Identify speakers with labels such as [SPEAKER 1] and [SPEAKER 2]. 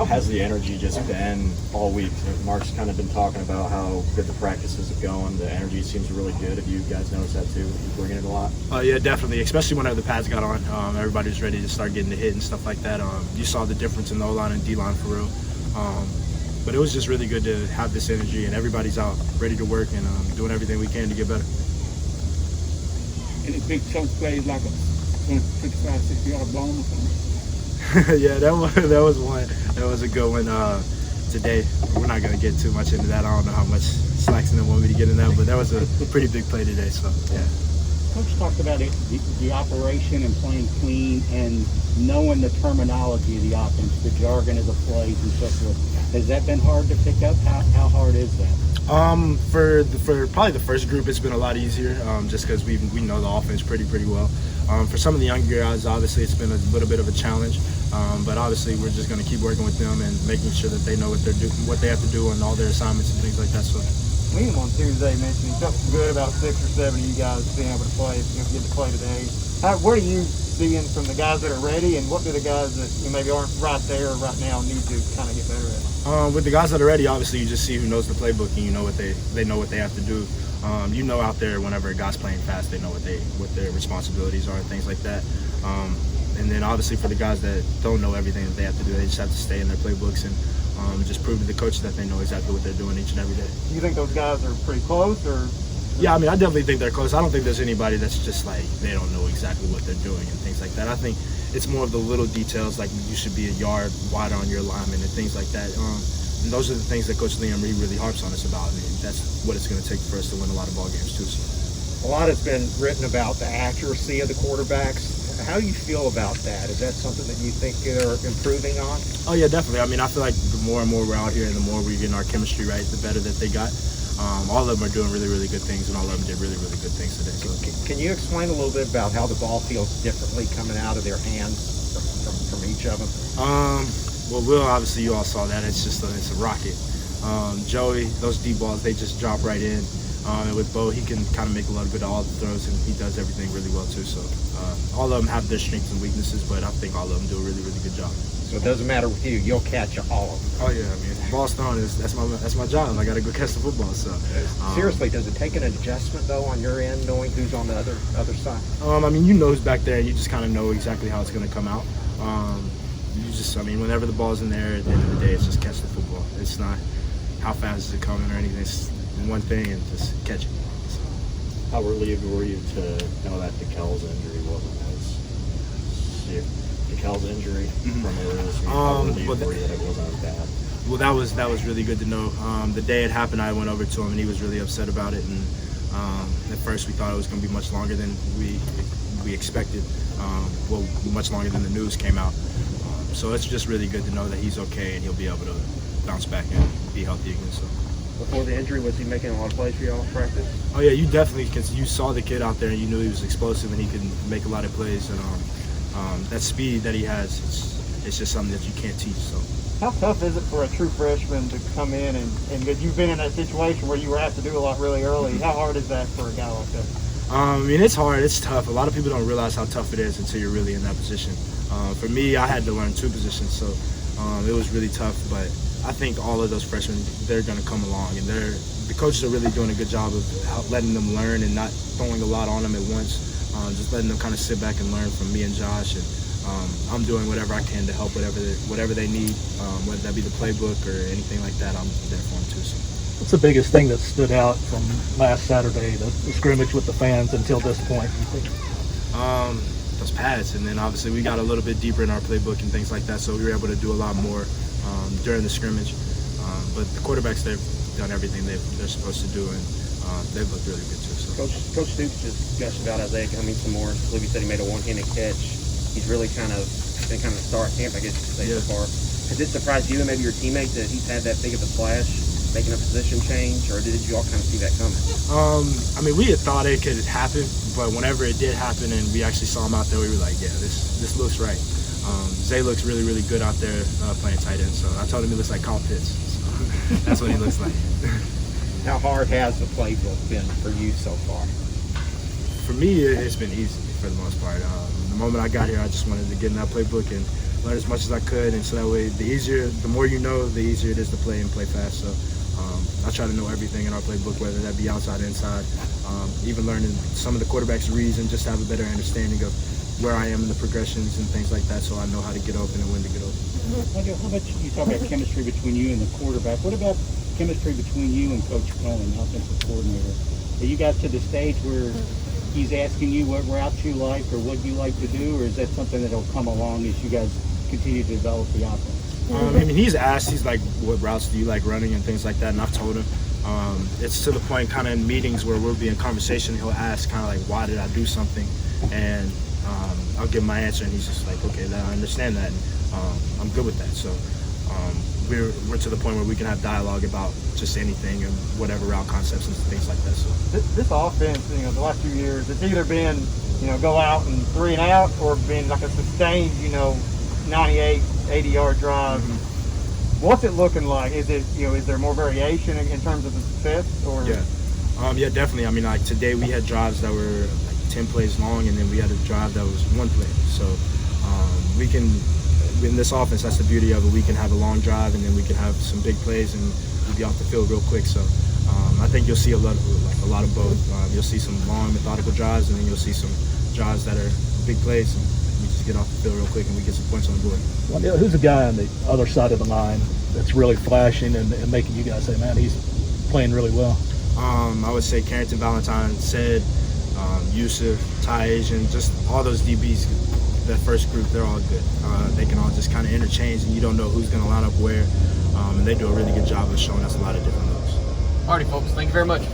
[SPEAKER 1] How has the energy just been all week? Mark's kind of been talking about how good the practices are going. The energy seems really good. Have you guys noticed that too? You bringing it a lot?
[SPEAKER 2] Yeah, definitely. Especially whenever the pads got on, everybody was ready to start getting the hit and stuff like that. You saw the difference in the O-line and D-line for real. But it was just really good to have this energy, and everybody's out ready to work and doing everything we can to get better.
[SPEAKER 3] Any big chunk plays like a 55, 60-yard bomb or something?
[SPEAKER 2] Yeah, that was one. That was a good one today. We're not going to get too much into that. I don't know how much Slaxton want me to get in that, but that was a pretty big play today. So, yeah.
[SPEAKER 4] Coach talked about it, the operation and playing clean and knowing the terminology of the offense, the jargon of the plays and so forth. Has that been hard to pick up? How hard is that?
[SPEAKER 2] For probably the first group, it's been a lot easier just because we know the offense pretty well. For some of the younger guys, obviously, it's been a little bit of a challenge. But obviously, we're just going to keep working with them and making sure that they know what they have to do on all their assignments and things like that. So,
[SPEAKER 5] Liam on Tuesday mentioned he felt good about 6 or 7 of you guys being able to play. Get to play today. What are you seeing from the guys that are ready, and what do the guys that maybe aren't right there right now need to kind of get better at?
[SPEAKER 2] With the guys that are ready, obviously, you just see who knows the playbook, and you know what they know what they have to do. Out there, whenever a guy's playing fast, they know what their responsibilities are and things like that. And then obviously for the guys that don't know everything that they have to do, they just have to stay in their playbooks and just prove to the coach that they know exactly what they're doing each and every day.
[SPEAKER 5] Do you think those guys are pretty close, or?
[SPEAKER 2] Yeah, I mean, I definitely think they're close. I don't think there's anybody that's just like they don't know exactly what they're doing and things like that. I think it's more of the little details, like you should be a yard wider on your lineman and things like that. And those are the things that Coach Liam really harps on us about, and that's what it's going to take for us to win a lot of ball games too. So.
[SPEAKER 6] A lot has been written about the accuracy of the quarterbacks. How do you feel about that? Is that something that you think they're improving on?
[SPEAKER 2] Oh, yeah, definitely. I mean, I feel like the more and more we're out here and the more we're getting our chemistry right, the better that they got. All of them are doing really good things, and all of them did really good things today. So.
[SPEAKER 6] Can you explain a little bit about how the ball feels differently coming out of their hands from each of them?
[SPEAKER 2] Well, Will, obviously you all saw that. It's a rocket. Joey, those deep balls, they just drop right in. And with Bo, he can kind of make a little bit of all the throws, and he does everything really well too. So all of them have their strengths and weaknesses, but I think all of them do a really good job.
[SPEAKER 6] So it doesn't matter with you; you'll catch all of them.
[SPEAKER 2] Oh yeah, I mean, ball throwing that's my job. I got to go catch the football. So
[SPEAKER 6] seriously, does it take an adjustment though on your end, knowing who's on the other side?
[SPEAKER 2] I mean, you know who's back there, and you just kind of know exactly how it's going to come out. Whenever the ball's in there, at the end of the day, it's just catch the football. It's not how fast is it coming or anything. It's one thing and just catch it. So.
[SPEAKER 1] How relieved were you to know that DeKel's injury wasn't as DeKel's injury from earlier this week? How relieved were you that it wasn't as bad?
[SPEAKER 2] Well, that was really good to know. The day it happened, I went over to him and he was really upset about it. And at first we thought it was going to be much longer than we expected. Much longer than the news came out. So it's just really good to know that he's okay and he'll be able to bounce back and be healthy again. So.
[SPEAKER 4] Before the injury, was he making a lot of plays for y'all in practice?
[SPEAKER 2] Oh yeah, you definitely, because you saw the kid out there and you knew he was explosive and he could make a lot of plays. And that speed that he has, it's just something that you can't teach. So.
[SPEAKER 5] How tough is it for a true freshman to come in and you've been in that situation where you were asked to do a lot really early? How hard is that for a guy like that?
[SPEAKER 2] I mean, it's hard. It's tough. A lot of people don't realize how tough it is until you're really in that position. For me, I had to learn 2 positions, so it was really tough. But I think all of those freshmen, they're going to come along, and the coaches are really doing a good job of letting them learn and not throwing a lot on them at once. Just letting them kind of sit back and learn from me and Josh. And I'm doing whatever I can to help whatever they need, whether that be the playbook or anything like that. I'm there for them too. So.
[SPEAKER 7] What's the biggest thing that stood out from last Saturday, the scrimmage with the fans until this point, you think?
[SPEAKER 2] Those pads, and then obviously we got a little bit deeper in our playbook and things like that, so we were able to do a lot more during the scrimmage. But the quarterbacks, they've done everything they're supposed to do, and they've looked really good too. So.
[SPEAKER 4] Coach Stoops just gushed about Isaiah coming some more. I believe he said he made a one-handed catch. He's really been kind of a star at camp, I guess you could say, so far. Has it surprised you and maybe your teammates that he's had that big of a splash, making a position change, or did you all kind of see that coming?
[SPEAKER 2] I mean, we had thought it could happen, but whenever it did happen and we actually saw him out there, we were like, yeah, this looks right. Zay looks really good out there playing tight end, so I told him he looks like Kyle Pitts. So that's what he looks like.
[SPEAKER 6] How hard has the playbook been for you so far?
[SPEAKER 2] For me, it's been easy for the most part. The moment I got here, I just wanted to get in that playbook and learn as much as I could, and so that way, the more you know, the easier it is to play and play fast. So I try to know everything in our playbook, whether that be outside, inside, even learning some of the quarterback's reads, and just to have a better understanding of where I am in the progressions and things like that, so I know how to get open and when to get open.
[SPEAKER 3] Wan'Dale, how about you talk about chemistry between you and the quarterback? What about chemistry between you and Coach Cohen, offensive coordinator? Are you guys to the stage where he's asking you what routes you like or what you like to do, or is that something that'll come along as you guys continue to develop the offense?
[SPEAKER 2] I mean, he's asked, he's like, what routes do you like running and things like that, and I've told him. It's to the point kind of in meetings where we'll be in conversation, he'll ask kind of like, why did I do something? And I'll give my answer, and he's just like, okay, I understand that, and I'm good with that. So we're to the point where we can have dialogue about just anything and whatever route concepts and things like that. So
[SPEAKER 5] This offense, the last few years, it's either been, go out and 3 and out, or been like a sustained, 98, 80-yard drive.
[SPEAKER 2] Mm-hmm.
[SPEAKER 5] What's it looking like? Is it, is there more variation in terms of the success? Or
[SPEAKER 2] yeah, definitely. I mean, like today we had drives that were like 10 plays long, and then we had a drive that was 1 play. So we can, in this offense, that's the beauty of it. We can have a long drive, and then we can have some big plays, and we'll be off the field real quick. So I think you'll see a lot of both. You'll see some long, methodical drives, and then you'll see some drives that are big plays. And we just get off the field real quick, and we get some points on the board.
[SPEAKER 7] Wan'Dale, who's the guy on the other side of the line that's really flashing and making you guys say, man, he's playing really well?
[SPEAKER 2] I would say Carrington Valentine, Said, Yusuf, Ty Asian, just all those DBs, that first group, they're all good. They can all just kind of interchange, and you don't know who's going to line up where. And they do a really good job of showing us a lot of different looks.
[SPEAKER 8] Alrighty, folks. Thank you very much.